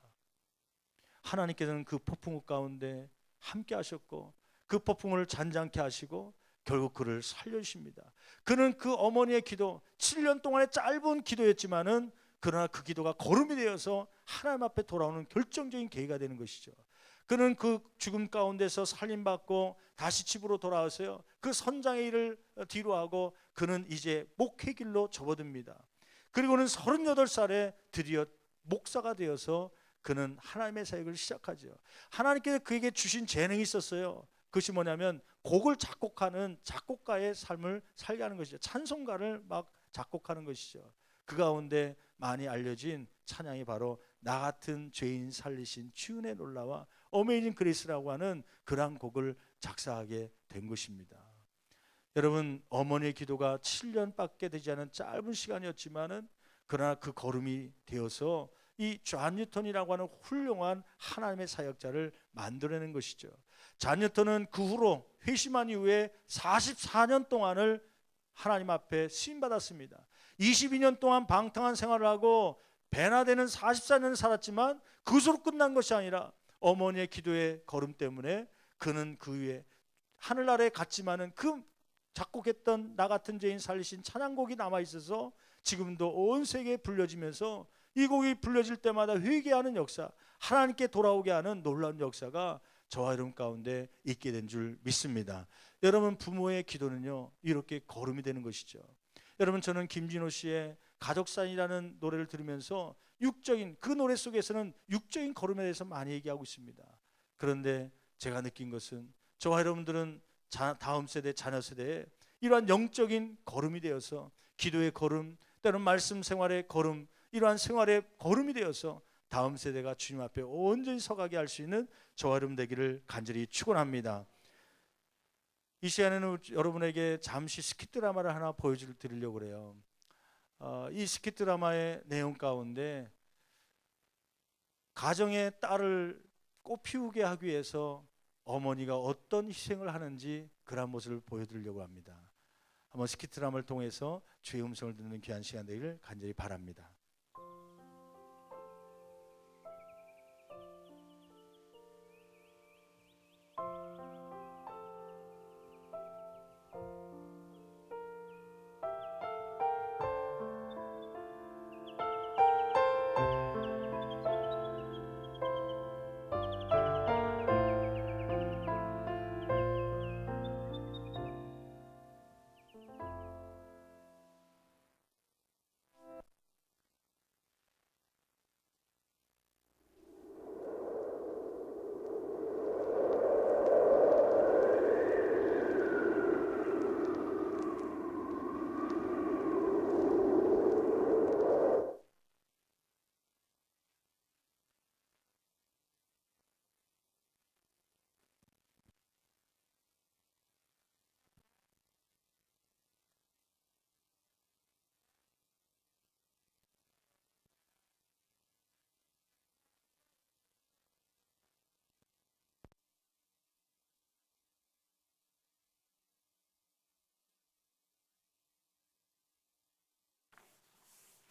Speaker 1: 하나님께서는 그 폭풍우 가운데 함께 하셨고 그 폭풍을 잔잔케 하시고 결국 그를 살려주십니다. 그는 그 어머니의 기도, 7년 동안의 짧은 기도였지만은 그러나 그 기도가 걸음이 되어서 하나님 앞에 돌아오는 결정적인 계기가 되는 것이죠. 그는 그 죽음 가운데서 살림받고 다시 집으로 돌아와서요, 그 선장의 일을 뒤로하고 그는 이제 목회 길로 접어듭니다. 그리고는 38살에 드디어 목사가 되어서 그는 하나님의 사역을 시작하죠. 하나님께서 그에게 주신 재능이 있었어요. 그것이 뭐냐면 곡을 작곡하는 작곡가의 삶을 살게 하는 것이죠. 찬송가를 막 작곡하는 것이죠. 그 가운데 많이 알려진 찬양이 바로 나 같은 죄인 살리신 주은혜 놀라와 어메이징 그레이스라고 하는 그러한 곡을 작사하게 된 것입니다. 여러분, 어머니의 기도가 7년밖에 되지 않은 짧은 시간이었지만은 그러나 그 걸음이 되어서 이 존 뉴턴이라고 하는 훌륭한 하나님의 사역자를 만들어낸 것이죠. 존 뉴턴은 그 후로 회심한 이후에 44년 동안을 하나님 앞에 쓰임 받았습니다. 22년 동안 방탕한 생활을 하고 배나 되는 44년을 살았지만 그것으로 끝난 것이 아니라 어머니의 기도의 걸음 때문에 그는 그 위에 하늘 아래 갔지만은 그 작곡했던 나 같은 죄인 살리신 찬양곡이 남아있어서 지금도 온 세계에 불려지면서 이 곡이 불려질 때마다 회개하는 역사, 하나님께 돌아오게 하는 놀라운 역사가 저와 여러분 가운데 있게 된 줄 믿습니다. 여러분, 부모의 기도는요 이렇게 걸음이 되는 것이죠. 여러분, 저는 김진호 씨의 가족산이라는 노래를 들으면서 육적인 그 노래 속에서는 육적인 걸음에 대해서 많이 얘기하고 있습니다. 그런데 제가 느낀 것은 저와 여러분들은 다음 세대, 자녀 세대에 이러한 영적인 걸음이 되어서 기도의 걸음, 때로는 말씀 생활의 걸음, 이러한 생활의 걸음이 되어서 다음 세대가 주님 앞에 온전히 서가게 할 수 있는 저와 여러분 되기를 간절히 축원합니다. 이 시간에는 여러분에게 잠시 스킷 드라마를 하나 보여드리려고 그래요. 이 스킷 드라마의 내용 가운데 가정의 딸을 꽃피우게 하기 위해서 어머니가 어떤 희생을 하는지 그런 모습을 보여드리려고 합니다. 한번 스킷 드라마를 통해서 주의 음성을 듣는 귀한 시간 되기를 간절히 바랍니다.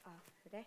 Speaker 2: 아, 그래?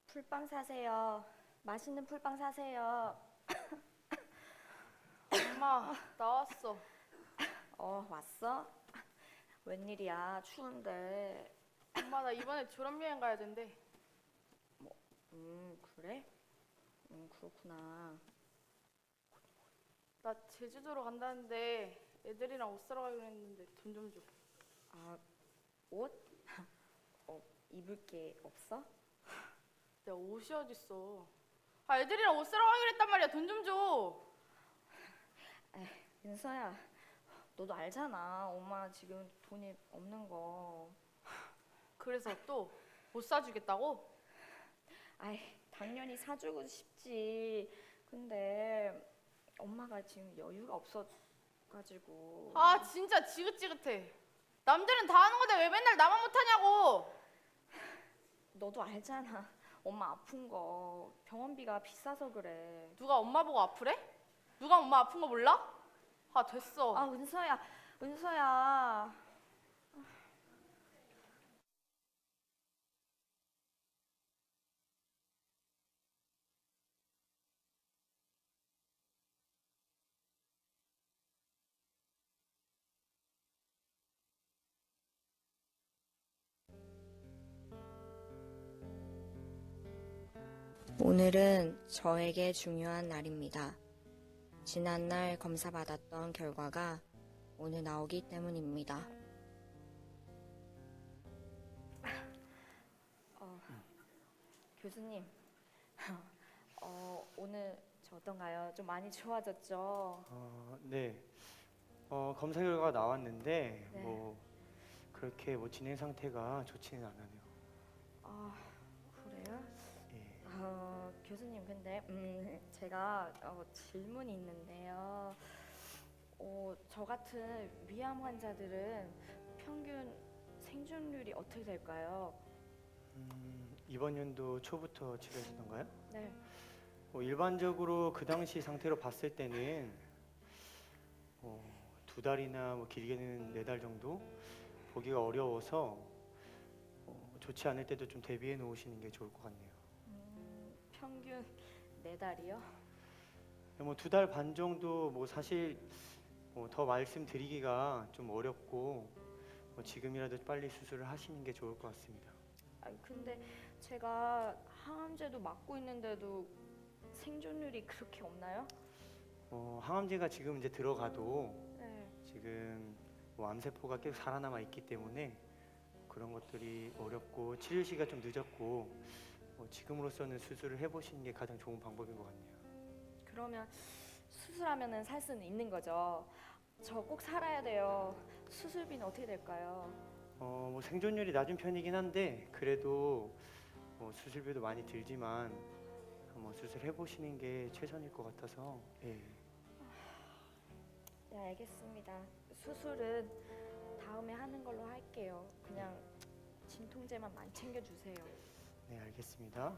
Speaker 2: 풀빵 사세요. 맛있는 풀빵 사세요.
Speaker 3: 엄마, 나왔어.
Speaker 2: 왔어? 웬일이야? 추운데.
Speaker 3: 엄마, 나 이번에 졸업여행 가야 된대.
Speaker 2: 그래? 그렇구나.
Speaker 3: 나 제주도로 간다는데 애들이랑 옷 사러 가기로 했는데 돈 좀 줘.
Speaker 2: 아, 옷? 입을 게 없어?
Speaker 3: 내가 옷이 어딨어. 아, 애들이랑 옷 사러 가기로 했단 말이야. 돈 좀 줘.
Speaker 2: 윤서야, 너도 알잖아. 엄마 지금 돈이 없는 거.
Speaker 3: 그래서 또 옷 사주겠다고?
Speaker 2: 아이, 당연히 사주고 싶지. 근데 엄마가 지금 여유가 없어가지고.
Speaker 3: 아, 진짜 지긋지긋해. 남들은 다 하는 건데 왜 맨날 나만 못하냐고.
Speaker 2: 너도 알잖아. 엄마 아픈 거 병원비가 비싸서 그래.
Speaker 3: 누가 엄마 보고 아프래? 누가 엄마 아픈 거 몰라? 아, 됐어.
Speaker 2: 은서야, 은서야. 오늘은 저에게 중요한 날입니다. 지난날 검사받았던 결과가 오늘 나오기 때문입니다. 교수님, 오늘 저 어떤가요? 좀 많이 좋아졌죠?
Speaker 4: 네. 검사 결과가 나왔는데
Speaker 2: 네.
Speaker 4: 뭐 그렇게 뭐 진행 상태가 좋지는 않아요.
Speaker 2: 아, 그래요?
Speaker 4: 예.
Speaker 2: 교수님, 근데 제가 질문이 있는데요. 저 같은 위암 환자들은 평균 생존율이 어떻게 될까요?
Speaker 4: 이번 연도 초부터 치료하시던가요?
Speaker 2: 네.
Speaker 4: 일반적으로 그 당시 상태로 봤을 때는 2달이나 뭐 길게는 4달 정도 보기가 어려워서 좋지 않을 때도 좀 대비해 놓으시는 게 좋을 것 같네요.
Speaker 2: 평균 4달이요?
Speaker 4: 뭐 2달 반 정도 뭐 사실 더 말씀드리기가 좀 어렵고 지금이라도 빨리 수술을 하시는 게 좋을 것 같습니다.
Speaker 2: 근데 제가 항암제도 맞고 있는데도 생존율이 그렇게 없나요?
Speaker 4: 항암제가 지금 이제 들어가도
Speaker 2: 네.
Speaker 4: 지금 뭐 암세포가 계속 살아남아 있기 때문에 그런 것들이 어렵고 치료 시기가 좀 늦었고 지금으로서는 수술을 해보시는 게 가장 좋은 방법인 것 같네요.
Speaker 2: 그러면 수술하면은 살 수는 있는 거죠? 저 꼭 살아야 돼요. 수술비는 어떻게 될까요?
Speaker 4: 뭐 생존율이 낮은 편이긴 한데 그래도 수술비도 많이 들지만 한번 수술해 보시는 게 최선일 것 같아서 예.
Speaker 2: 네, 알겠습니다. 수술은 다음에 하는 걸로 할게요. 그냥 진통제만 많이 챙겨주세요.
Speaker 4: 네, 알겠습니다.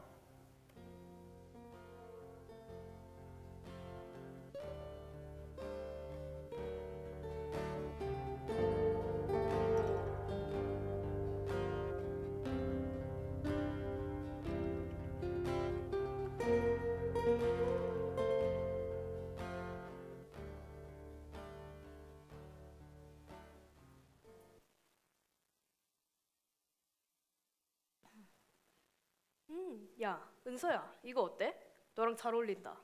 Speaker 3: 야, 은서야, 이거 어때? 너랑 잘 어울린다.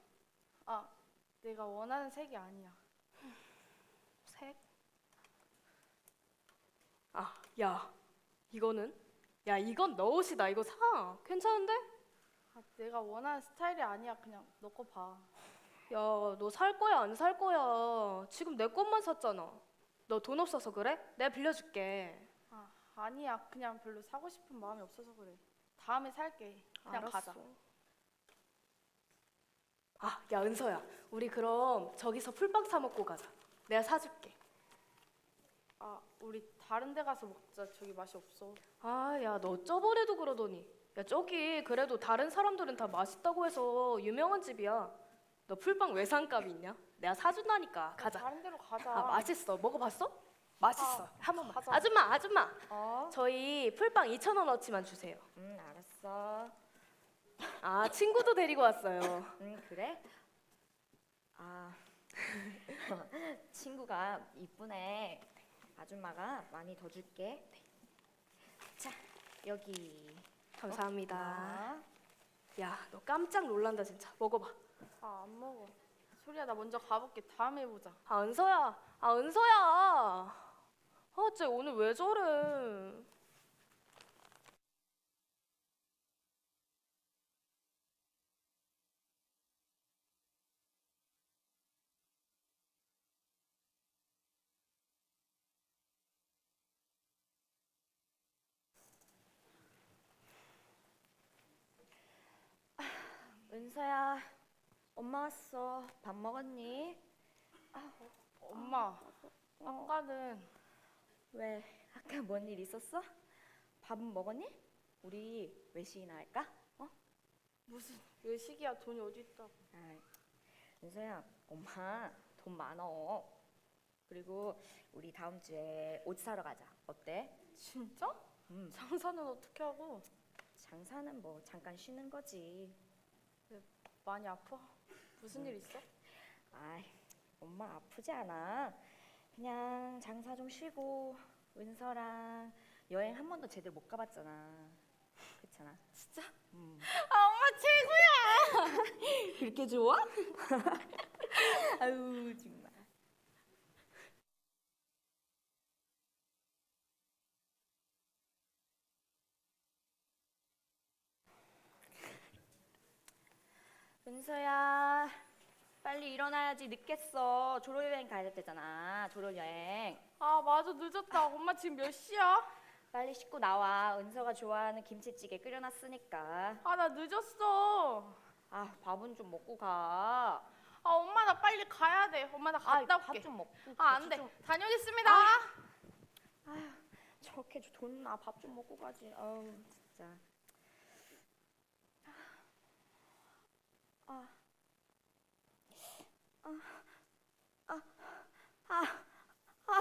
Speaker 3: 아, 내가 원하는 색이 아니야. 색? 아, 야, 이거는? 야, 이건 너 옷이다. 이거 사. 괜찮은데? 아, 내가 원하는 스타일이 아니야. 그냥 너 거 봐. 야, 너 살 거야, 안 살 거야? 지금 내 것만 샀잖아. 너 돈 없어서 그래? 내가 빌려줄게. 아, 아니야. 그냥 별로 사고 싶은 마음이 없어서 그래. 다음에 살게. 그냥 가자. 아, 야, 은서야. 우리 그럼 저기서 풀빵 사 먹고 가자. 내가 사줄게. 아, 우리 다른 데 가서 먹자. 저기 맛이 없어. 아, 야, 너 저번에도 그러더니. 야, 저기 그래도 다른 사람들은 다 맛있다고 해서 유명한 집이야. 너 풀빵 외상값이 있냐? 내가 사준다니까. 가자.
Speaker 2: 다른 데로 가자.
Speaker 3: 아, 맛있어. 먹어봤어? 맛있어. 한 번만.
Speaker 2: 가자.
Speaker 3: 아줌마.
Speaker 2: 어?
Speaker 3: 저희 풀빵 2,000원어치만 주세요.
Speaker 2: 알았어.
Speaker 3: 아, 친구도 데리고 왔어요.
Speaker 2: 그래? 아, 친구가 이쁘네. 아줌마가 많이 더 줄게. 자, 여기.
Speaker 3: 감사합니다. 야, 너 깜짝 놀란다 진짜. 먹어봐.
Speaker 5: 아, 안 먹어. 소리야, 나 먼저 가볼게. 다음에 보자.
Speaker 3: 아, 은서야. 아, 쟤 오늘 왜 저래?
Speaker 2: 은서야, 엄마 왔어. 밥 먹었니?
Speaker 5: 엄마, 아까는
Speaker 2: 왜? 아까 뭔 일 있었어? 밥은 먹었니? 우리 외식이나 할까?
Speaker 5: 무슨 외식이야. 돈이 어디 있다고.
Speaker 2: 아이, 은서야, 엄마 돈 많어. 그리고 우리 다음 주에 옷 사러 가자. 어때?
Speaker 5: 진짜? 장사는 어떻게 하고?
Speaker 2: 장사는 뭐 잠깐 쉬는 거지.
Speaker 5: 많이 아파? 무슨 일 있어?
Speaker 2: 아이, 엄마 아프지 않아. 그냥 장사 좀 쉬고 은서랑 여행 한 번도 제대로 못 가봤잖아. 그렇잖아.
Speaker 5: 진짜?
Speaker 2: 음.
Speaker 5: 아, 엄마 최고야!
Speaker 2: 그렇게 좋아? 아유 정말. 은서야, 빨리 일어나야지. 늦겠어. 졸업여행 가야 되잖아. 졸업여행.
Speaker 5: 아 맞아 늦었다. 엄마 지금 몇 시야?
Speaker 2: 빨리 씻고 나와. 은서가 좋아하는 김치찌개 끓여놨으니까.
Speaker 5: 아 나 늦었어.
Speaker 2: 아, 밥은 좀 먹고 가.
Speaker 5: 아 엄마 나 빨리 가야 돼. 엄마 나
Speaker 2: 아,
Speaker 5: 갔다 올게.
Speaker 2: 밥 좀 먹고.
Speaker 5: 아 안 돼.
Speaker 2: 좀...
Speaker 5: 다녀오겠습니다.
Speaker 2: 아휴, 저렇게 존나 밥 좀 먹고 가지. 아우, 진짜. 아, 아, 아, 아,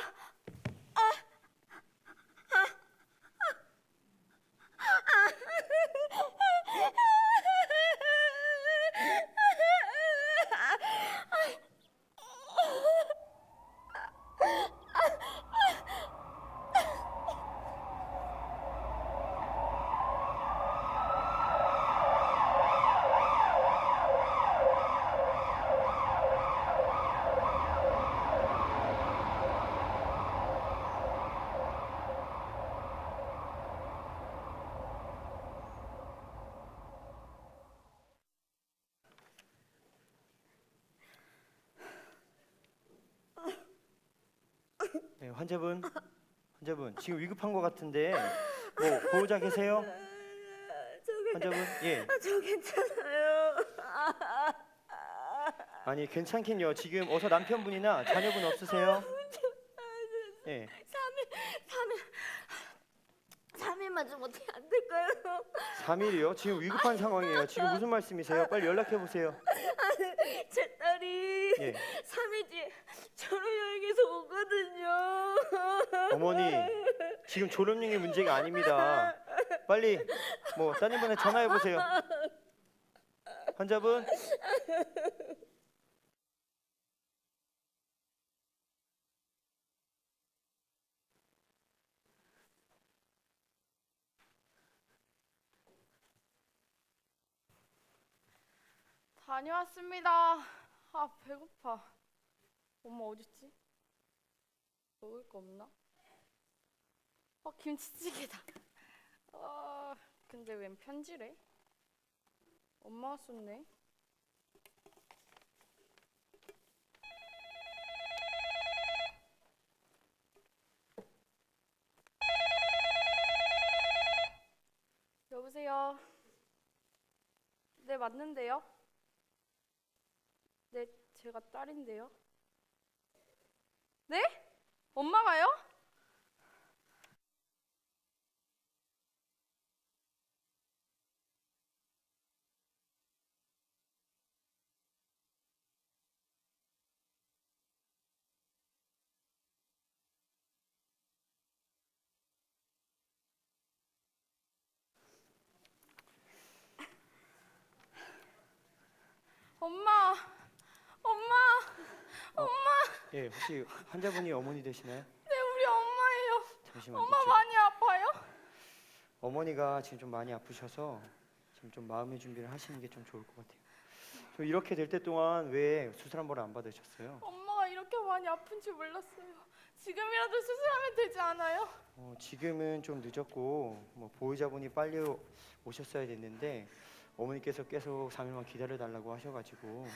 Speaker 4: 네, 환자분 지금 위급한 것 같은데 뭐 보호자 계세요? 환자분 예.
Speaker 2: 저 괜찮아요.
Speaker 4: 아니 괜찮긴요. 지금 어서 남편분이나 자녀분 없으세요? 예.
Speaker 2: 3일만 좀 어떻게 안 될까요?
Speaker 4: 3일이요? 지금 위급한 상황이에요. 지금 무슨 말씀이세요? 빨리 연락해 보세요.
Speaker 2: 제 딸이
Speaker 4: 예.
Speaker 2: 3일 뒤에 졸업여행에서 오거든요.
Speaker 4: 어머니 지금 졸업용이 문제가 아닙니다. 빨리 뭐 따님분에 전화해 보세요. 환자분
Speaker 5: 다녀왔습니다. 아 배고파. 엄마 어딨지? 먹을 거 없나? 김치찌개다. 근데 웬 편지래? 엄마가 썼네. 여보세요. 네 맞는데요. 네 제가 딸인데요. 네? 엄마가요? 엄마, 엄마, 엄마.
Speaker 4: 예 혹시 환자분이 어머니 되시나요?
Speaker 5: 네 우리 엄마예요.
Speaker 4: 잠시만요.
Speaker 5: 엄마 많이 아파요?
Speaker 4: 어머니가 지금 좀 많이 아프셔서 지금 좀 마음의 준비를 하시는 게 좀 좋을 것 같아요. 좀 이렇게 될 때 동안 왜 수술 한 번을 안 받으셨어요?
Speaker 5: 엄마가 이렇게 많이 아픈 줄 몰랐어요. 지금이라도 수술하면 되지 않아요?
Speaker 4: 지금은 좀 늦었고 뭐 보호자분이 빨리 오셨어야 됐는데 어머니께서 계속 3일만 기다려 달라고 하셔가지고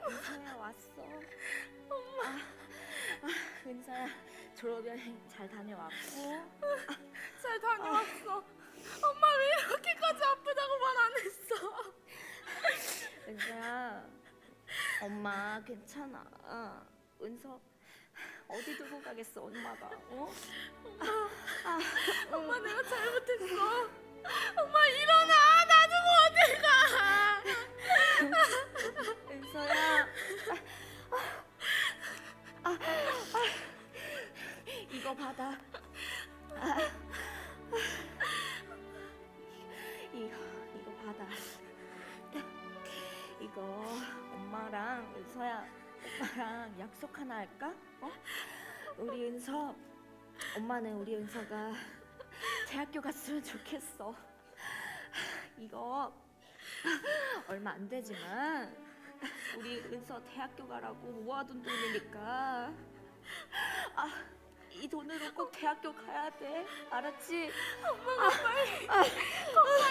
Speaker 2: 은서야 왔어. 은서야 졸업여행 잘 다녀왔고.
Speaker 5: 잘 다녀왔어. 엄마 왜 이렇게까지 아프다고 말 안 했어?
Speaker 2: 은서야, 엄마 괜찮아. 은서 어디 두고 가겠어 엄마가. 어?
Speaker 5: 엄마 내가 잘못했어. 엄마 일어나. 나 두고 어딜 가.
Speaker 2: 은서야. 이거 받아. 이거 받아. 이거 엄마랑 은서야, 오빠랑 약속 하나 할까? 우리 은서 엄마는 우리 은서가 대학교 갔으면 좋겠어. 이거 얼마 안 되지만 우리 은서 대학교 가라고 모아둔 돈이니까 이 돈으로 꼭 대학교 가야 돼. 알았지?
Speaker 5: 엄마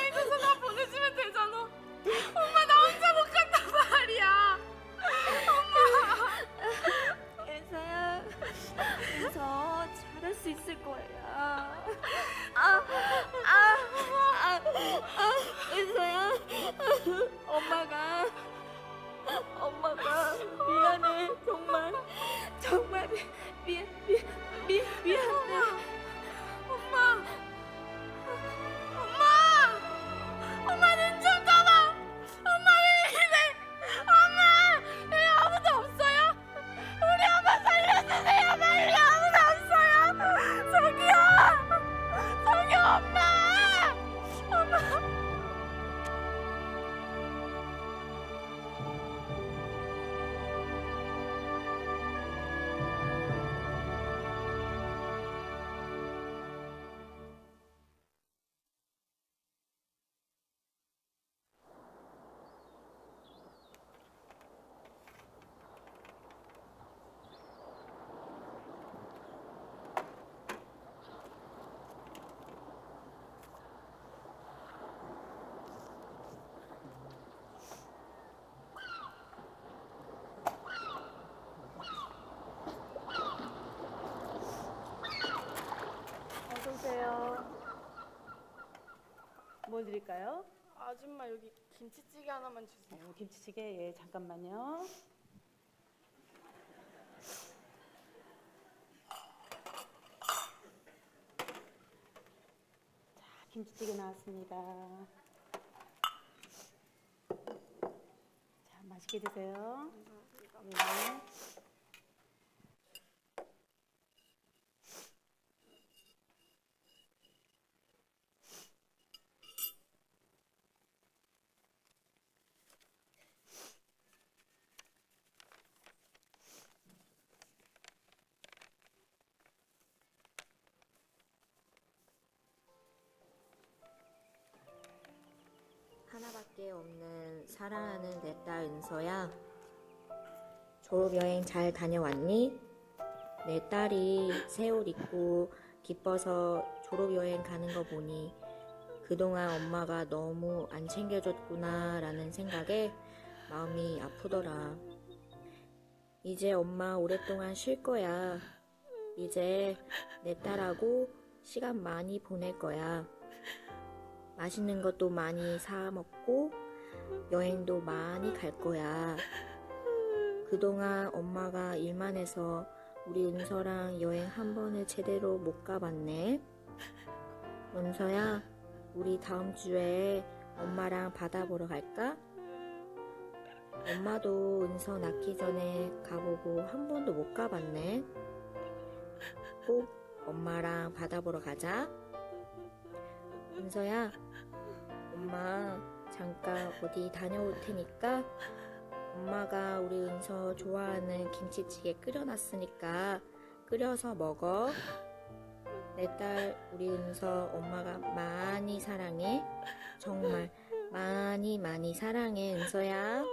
Speaker 5: 이제서 나 보내주면 되잖아. 엄마 나 혼자 못 간단 말이야.
Speaker 2: 은서야, 은서 잘할 수 있을 거야. 은서야, 엄마가 미안해. 정말 미안해.
Speaker 5: 엄마 눈 좀 떠봐. 엄마 왜 이래? 엄마 왜 아무도 없어요? 우리 엄마 살려주세요. 빨리 아무도 없어요. 저기요 엄마.
Speaker 3: 어서 오세요.
Speaker 6: 뭘 드릴까요?
Speaker 3: 아줌마 여기 김치찌개 하나만 주세요.
Speaker 6: 김치찌개 예 잠깐만요. 자 김치찌개 나왔습니다. 자 맛있게 드세요. 네.
Speaker 2: 하나밖에 없는 사랑하는 내 딸 은서야. 졸업여행 잘 다녀왔니? 내 딸이 새 옷 입고 기뻐서 졸업여행 가는 거 보니 그동안 엄마가 너무 안 챙겨줬구나 라는 생각에 마음이 아프더라. 이제 엄마 오랫동안 쉴 거야. 이제 내 딸하고 시간 많이 보낼 거야. 맛있는 것도 많이 사 먹고 여행도 많이 갈 거야. 그동안 엄마가 일만 해서 우리 은서랑 여행 한 번을 제대로 못 가봤네. 은서야, 우리 다음 주에 엄마랑 바다 보러 갈까? 엄마도 은서 낳기 전에 가보고 한 번도 못 가봤네. 꼭 엄마랑 바다 보러 가자. 은서야, 엄마 잠깐 어디 다녀올 테니까 엄마가 우리 은서 좋아하는 김치찌개 끓여놨으니까 끓여서 먹어. 내 딸 우리 은서 엄마가 많이 사랑해. 정말 많이 많이 사랑해, 은서야.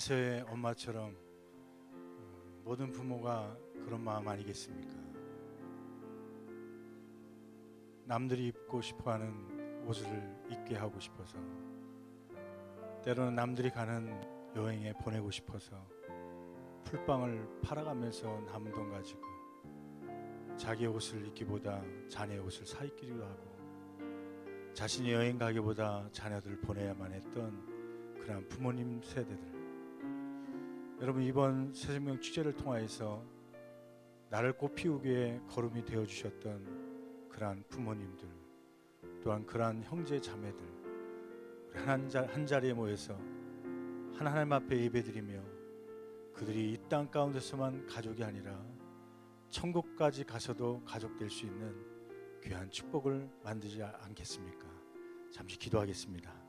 Speaker 1: 안세의 엄마처럼 모든 부모가 그런 마음 아니겠습니까? 남들이 입고 싶어하는 옷을 입게 하고 싶어서, 때로는 남들이 가는 여행에 보내고 싶어서 풀빵을 팔아가면서 남은 돈 가지고 자기 옷을 입기보다 자녀 옷을 사 입기도 하고, 자신이 여행 가기보다 자녀들을 보내야만 했던 그런 부모님 세대들. 여러분, 이번 새생명 축제를 통하여서 나를 꽃피우기에 걸음이 되어 주셨던 그러한 부모님들, 또한 그러한 형제 자매들, 우리 한 자리에 모여서 하나님 앞에 예배드리며 그들이 이 땅 가운데서만 가족이 아니라 천국까지 가서도 가족 될 수 있는 귀한 축복을 만들지 않겠습니까? 잠시 기도하겠습니다.